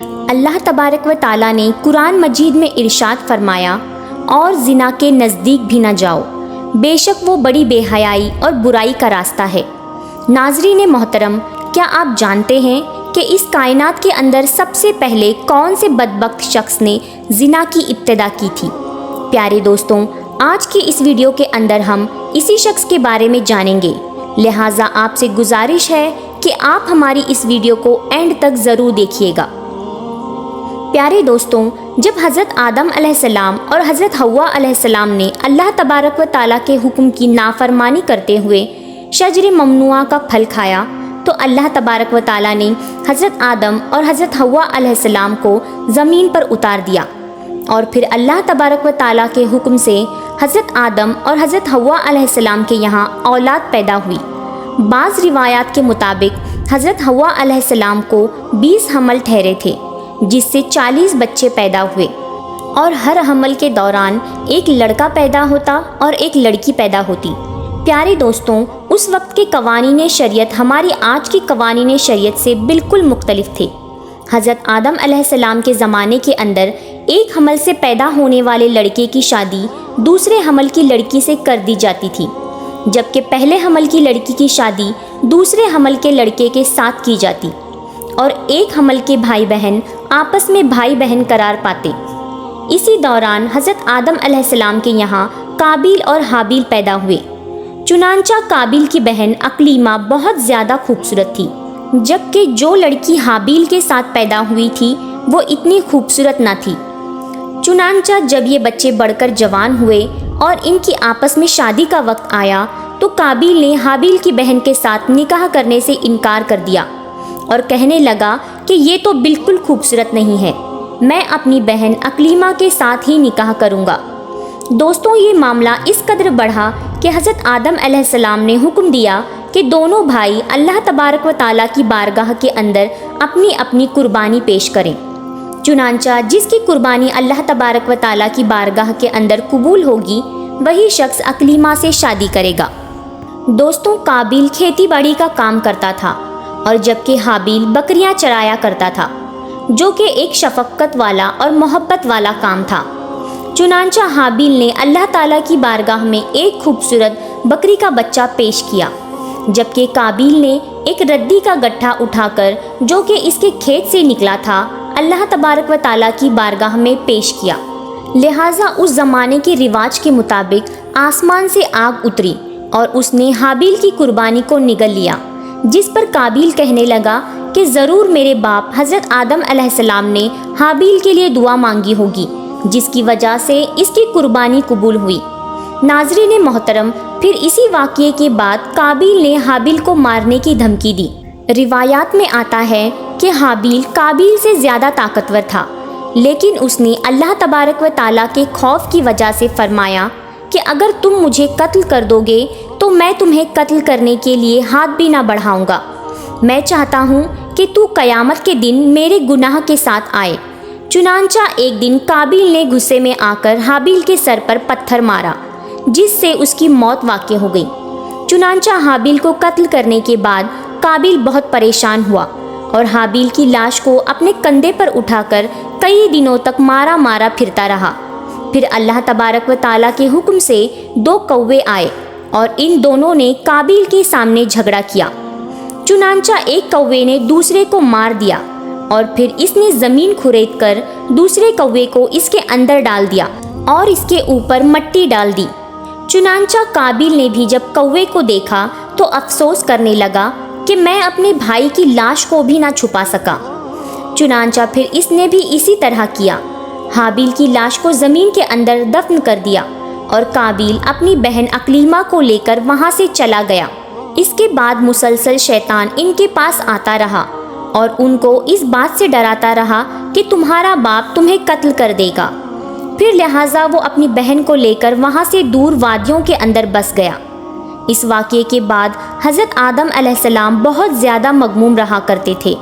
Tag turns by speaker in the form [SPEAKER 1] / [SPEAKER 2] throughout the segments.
[SPEAKER 1] اللہ تبارک و تعالیٰ نے قرآن مجید میں ارشاد فرمایا، اور زنا کے نزدیک بھی نہ جاؤ، بے شک وہ بڑی بے حیائی اور برائی کا راستہ ہے۔ ناظرین محترم، کیا آپ جانتے ہیں کہ اس کائنات کے اندر سب سے پہلے کون سے بدبخت شخص نے زنا کی ابتدا کی تھی؟ پیارے دوستوں، آج کی اس ویڈیو کے اندر ہم اسی شخص کے بارے میں جانیں گے، لہٰذا آپ سے گزارش ہے کہ آپ ہماری اس ویڈیو کو اینڈ تک ضرور دیکھیے گا۔ پیارے دوستوں، جب حضرت آدم علیہ السلام اور حضرت حوا علیہ السلام نے اللہ تبارک و تعالیٰ کے حکم کی نافرمانی کرتے ہوئے شجر ممنوعہ کا پھل کھایا تو اللہ تبارک و تعالیٰ نے حضرت آدم اور حضرت حوا علیہ السلام کو زمین پر اتار دیا، اور پھر اللہ تبارک و تعالیٰ کے حکم سے حضرت آدم اور حضرت حوا علیہ السلام کے یہاں اولاد پیدا ہوئی۔ بعض روایات کے مطابق حضرت حوا علیہ السلام کو 20 حمل ٹھہرے تھے، جس سے 40 بچے پیدا ہوئے، اور ہر حمل کے دوران ایک لڑکا پیدا ہوتا اور ایک لڑکی پیدا ہوتی۔ پیارے دوستوں، اس وقت کے قوانین شریعت ہماری آج کی قوانین شریعت سے بالکل مختلف تھے۔ حضرت آدم علیہ السلام کے زمانے کے اندر ایک حمل سے پیدا ہونے والے لڑکے کی شادی دوسرے حمل کی لڑکی سے کر دی جاتی تھی، جبکہ پہلے حمل کی لڑکی کی شادی دوسرے حمل کے لڑکے کے ساتھ کی جاتی، اور ایک حمل کے بھائی بہن آپس میں بھائی بہن قرار پاتے۔ اسی دوران حضرت آدم علیہ السلام کے یہاں قابیل اور حابیل پیدا ہوئے۔ چنانچہ قابیل کی بہن اقلیمہ بہت زیادہ خوبصورت تھی، جبکہ جو لڑکی حابیل کے ساتھ پیدا ہوئی تھی وہ اتنی خوبصورت نہ تھی۔ چنانچہ جب یہ بچے بڑھ کر جوان ہوئے اور ان کی آپس میں شادی کا وقت آیا تو قابیل نے حابیل کی بہن کے ساتھ نکاح کرنے سے انکار کر دیا اور کہنے لگا کہ یہ تو بالکل خوبصورت نہیں ہے، میں اپنی بہن اقلیمہ کے ساتھ ہی نکاح کروں گا۔ دوستوں، یہ معاملہ اس قدر بڑھا کہ حضرت آدم علیہ السلام نے حکم دیا کہ دونوں بھائی اللہ تبارک و تعالیٰ کی بارگاہ کے اندر اپنی اپنی قربانی پیش کریں۔ چنانچہ جس کی قربانی اللہ تبارک و تعالیٰ کی بارگاہ کے اندر قبول ہوگی وہی شخص اقلیمہ سے شادی کرے گا۔ دوستوں، قابیل کھیتی باڑی کا کام کرتا تھا، اور جبکہ حابیل بکریاں چرایا کرتا تھا، جو کہ ایک شفقت والا اور محبت والا کام تھا۔ چنانچہ حابیل نے اللہ تعالیٰ کی بارگاہ میں ایک خوبصورت بکری کا بچہ پیش کیا، جبکہ قابیل نے ایک ردی کا گٹھا اٹھا کر جو کہ اس کے کھیت سے نکلا تھا اللہ تبارک و تعالیٰ کی بارگاہ میں پیش کیا۔ لہٰذا اس زمانے کے رواج کے مطابق آسمان سے آگ اتری اور اس نے حابیل کی قربانی کو نگل لیا، جس پر قابیل کہنے لگا کہ ضرور میرے باپ حضرت آدم علیہ السلام نے حابیل کے لیے دعا مانگی ہوگی، جس کی وجہ سے اس کی قربانی قبول ہوئی۔ ناظرین محترم، پھر اسی واقعے کے بعد قابیل نے حابیل کو مارنے کی دھمکی دی۔ روایات میں آتا ہے کہ حابیل قابیل سے زیادہ طاقتور تھا، لیکن اس نے اللہ تبارک و تعالیٰ کے خوف کی وجہ سے فرمایا کہ اگر تم مجھے قتل کر دو گے تو میں تمہیں قتل کرنے کے لیے ہاتھ بھی نہ بڑھاؤں گا۔ میں چاہتا ہوں کہ تو قیامت کے دن میرے گناہ کے ساتھ آئے۔ چنانچہ ایک دن قابیل نے غصے میں آ کر حابیل کے سر پر پتھر مارا، جس سے اس کی موت واقع ہو گئی۔ چنانچہ حابیل کو قتل کرنے کے بعد قابیل بہت پریشان ہوا اور حابیل کی لاش کو اپنے کندھے پر اٹھا کر کئی دنوں تک مارا مارا پھرتا رہا۔ پھر اللہ تبارک و تعالیٰ کے حکم سے 2 کوے آئے اور ان دونوں نے قابیل کے سامنے جھگڑا کیا۔ چنانچہ ایک کوے نے دوسرے کو مار دیا، اور پھر اس نے زمین کھرید کر دوسرے کوے کو اس کے اندر ڈال دیا اور اس کے اوپر مٹی ڈال دی۔ چنانچہ قابیل نے بھی جب کوے کو دیکھا تو افسوس کرنے لگا کہ میں اپنے بھائی کی لاش کو بھی نہ چھپا سکا۔ چنانچہ پھر اس نے بھی اسی طرح کیا، حابیل کی لاش کو زمین کے اندر دفن کر دیا، اور قابیل اپنی بہن اقلیمہ کو لے کر وہاں سے چلا گیا۔ اس کے بعد مسلسل شیطان ان کے پاس آتا رہا اور ان کو اس بات سے ڈراتا رہا کہ تمہارا باپ تمہیں قتل کر دے گا۔ پھر لہٰذا وہ اپنی بہن کو لے کر وہاں سے دور وادیوں کے اندر بس گیا۔ اس واقعے کے بعد حضرت آدم علیہ السلام بہت زیادہ مغموم رہا کرتے تھے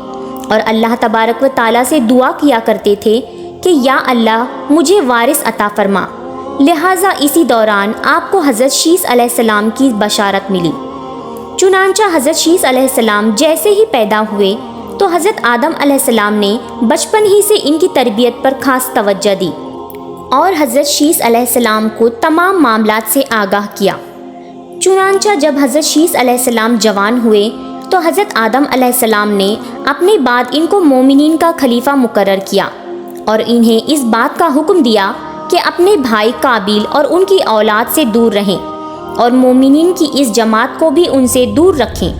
[SPEAKER 1] اور اللہ تبارک و تعالیٰ سے دعا کیا کرتے تھے کہ یا اللہ مجھے وارث عطا فرما۔ لہٰذا اسی دوران آپ کو حضرت شیث علیہ السلام کی بشارت ملی۔ چنانچہ حضرت شیث علیہ السلام جیسے ہی پیدا ہوئے تو حضرت آدم علیہ السلام نے بچپن ہی سے ان کی تربیت پر خاص توجہ دی اور حضرت شیث علیہ السلام کو تمام معاملات سے آگاہ کیا۔ چنانچہ جب حضرت شیث علیہ السلام جوان ہوئے تو حضرت آدم علیہ السلام نے اپنے بعد ان کو مومنین کا خلیفہ مقرر کیا اور انہیں اس بات کا حکم دیا کہ اپنے بھائی قابیل اور ان کی اولاد سے دور رہیں اور مومنین کی اس جماعت کو بھی ان سے دور رکھیں۔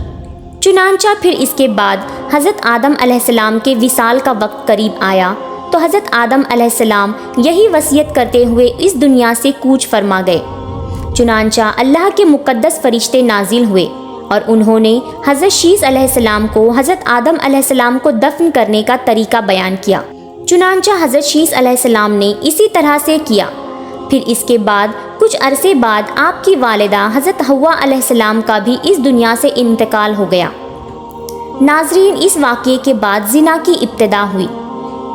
[SPEAKER 1] چنانچہ پھر اس کے بعد حضرت آدم علیہ السلام کے وصال کا وقت قریب آیا تو حضرت آدم علیہ السلام یہی وصیت کرتے ہوئے اس دنیا سے کوچ فرما گئے۔ چنانچہ اللہ کے مقدس فرشتے نازل ہوئے اور انہوں نے حضرت شیث علیہ السلام کو حضرت آدم علیہ السلام کو دفن کرنے کا طریقہ بیان کیا۔ چنانچہ حضرت شیث علیہ السلام نے اسی طرح سے کیا۔ پھر اس کے بعد کچھ عرصے بعد آپ کی والدہ حضرت حوا علیہ السلام کا بھی اس دنیا سے انتقال ہو گیا۔ ناظرین، اس واقعے کے بعد زنا کی ابتدا ہوئی۔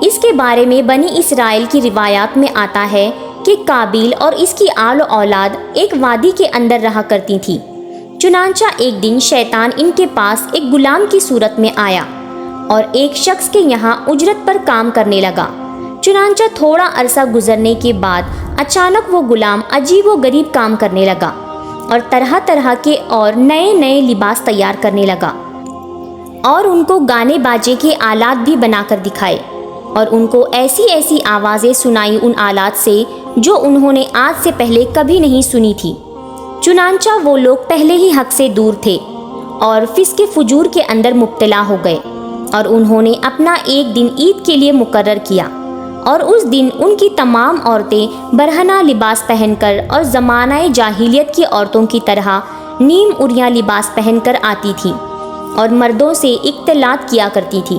[SPEAKER 1] اس کے بارے میں بنی اسرائیل کی روایات میں آتا ہے کہ قابیل اور اس کی آل و اولاد ایک وادی کے اندر رہا کرتی تھی۔ چنانچہ ایک دن شیطان ان کے پاس ایک غلام کی صورت میں آیا اور ایک شخص کے یہاں اجرت پر کام کرنے لگا۔ چنانچہ تھوڑا عرصہ گزرنے کے بعد اچانک وہ غلام عجیب و غریب کام کرنے لگا اور طرح طرح کے اور نئے نئے لباس تیار کرنے لگا اور ان کو گانے باجے کے آلات بھی بنا کر دکھائے اور ان کو ایسی ایسی آوازیں سنائی ان آلات سے جو انہوں نے آج سے پہلے کبھی نہیں سنی تھی۔ چنانچہ وہ لوگ پہلے ہی حق سے دور تھے اور فسق فجور کے اندر مبتلا ہو گئے اور انہوں نے اپنا ایک دن عید کے لیے مقرر کیا اور اس دن ان کی تمام عورتیں برہنہ لباس پہن کر اور زمانہ جاہلیت کی عورتوں کی طرح نیم عریاں لباس پہن کر آتی تھیں اور مردوں سے اختلاط کیا کرتی تھی،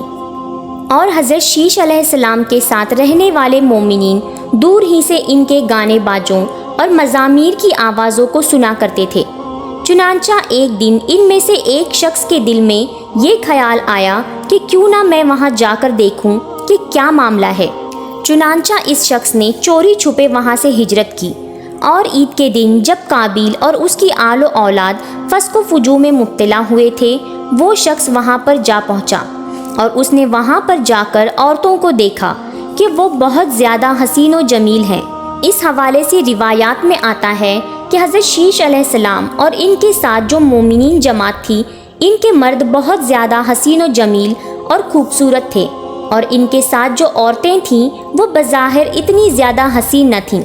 [SPEAKER 1] اور حضرت شیث علیہ السلام کے ساتھ رہنے والے مومنین دور ہی سے ان کے گانے باجوں اور مزامیر کی آوازوں کو سنا کرتے تھے۔ چنانچہ ایک دن ان میں سے ایک شخص کے دل میں یہ خیال آیا کہ کیوں نہ میں وہاں جا کر دیکھوں کہ کیا معاملہ ہے۔ چنانچہ اس شخص نے چوری چھپے وہاں سے ہجرت کی اور عید کے دن جب قابیل اور اس کی آل و اولاد فسق و فجور میں مبتلا ہوئے تھے، وہ شخص وہاں پر جا پہنچا اور اس نے وہاں پر جا کر عورتوں کو دیکھا کہ وہ بہت زیادہ حسین و جمیل ہیں۔ اس حوالے سے روایات میں آتا ہے کہ حضرت شیث علیہ السلام اور ان کے ساتھ جو مومنین جماعت تھی، ان کے مرد بہت زیادہ حسین و جمیل اور خوبصورت تھے اور ان کے ساتھ جو عورتیں تھیں وہ بظاہر اتنی زیادہ حسین نہ تھیں،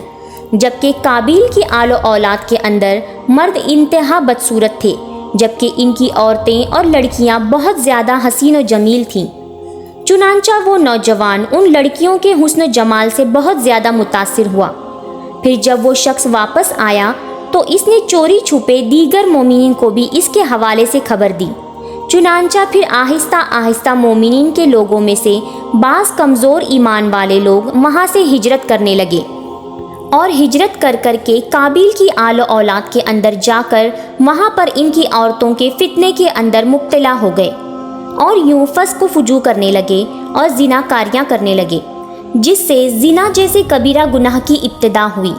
[SPEAKER 1] جبکہ قابیل کی آل و اولاد کے اندر مرد انتہا بدصورت تھے، جبکہ ان کی عورتیں اور لڑکیاں بہت زیادہ حسین و جمیل تھیں۔ چنانچہ وہ نوجوان ان لڑکیوں کے حسن و جمال سے بہت زیادہ متاثر ہوا۔ پھر جب وہ شخص واپس آیا تو اس نے چوری چھپے دیگر مومنین کو بھی اس کے حوالے سے خبر دی۔ چنانچہ پھر آہستہ آہستہ مومنین کے لوگوں میں سے بعض کمزور ایمان والے لوگ وہاں سے ہجرت کرنے لگے اور ہجرت کر کر کے قابیل کی آل و اولاد کے اندر جا کر وہاں پر ان کی عورتوں کے فتنے کے اندر مبتلا ہو گئے اور یوں فسق و فجور کرنے لگے اور زنا کاریاں کرنے لگے، جس سے زنا جیسے کبیرہ گناہ کی ابتدا ہوئی۔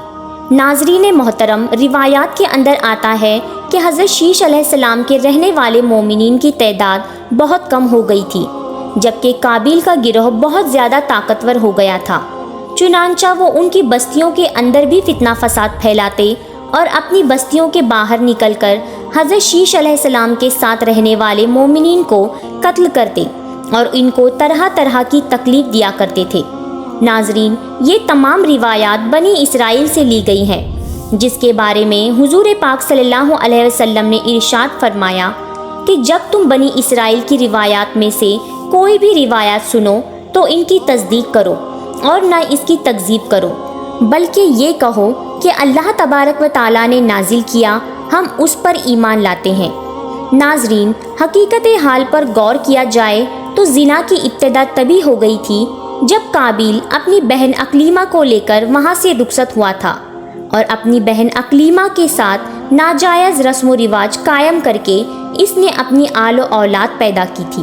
[SPEAKER 1] ناظرین محترم، روایات کے اندر آتا ہے کہ حضرت شیث علیہ السلام کے رہنے والے مومنین کی تعداد بہت کم ہو گئی تھی، جبکہ قابیل کا گروہ بہت زیادہ طاقتور ہو گیا تھا۔ چنانچہ وہ ان کی بستیوں کے اندر بھی فتنہ فساد پھیلاتے اور اپنی بستیوں کے باہر نکل کر حضرت شیث علیہ السلام کے ساتھ رہنے والے مومنین کو قتل کرتے اور ان کو طرح طرح کی تکلیف دیا کرتے تھے۔ ناظرین، یہ تمام روایات بنی اسرائیل سے لی گئی ہیں، جس کے بارے میں حضور پاک صلی اللہ علیہ وسلم نے ارشاد فرمایا کہ جب تم بنی اسرائیل کی روایات میں سے کوئی بھی روایات سنو تو ان کی تصدیق کرو اور نہ اس کی تکذیب کرو، بلکہ یہ کہو کہ اللہ تبارک و تعالیٰ نے نازل کیا، ہم اس پر ایمان لاتے ہیں۔ ناظرین، حقیقت حال پر غور کیا جائے تو زنا کی ابتدا تبھی ہو گئی تھی جب قابیل اپنی بہن اقلیمہ کو لے کر وہاں سے رخصت ہوا تھا اور اپنی بہن اقلیمہ کے ساتھ ناجائز رسم و رواج قائم کر کے اس نے اپنی آل و اولاد پیدا کی تھی۔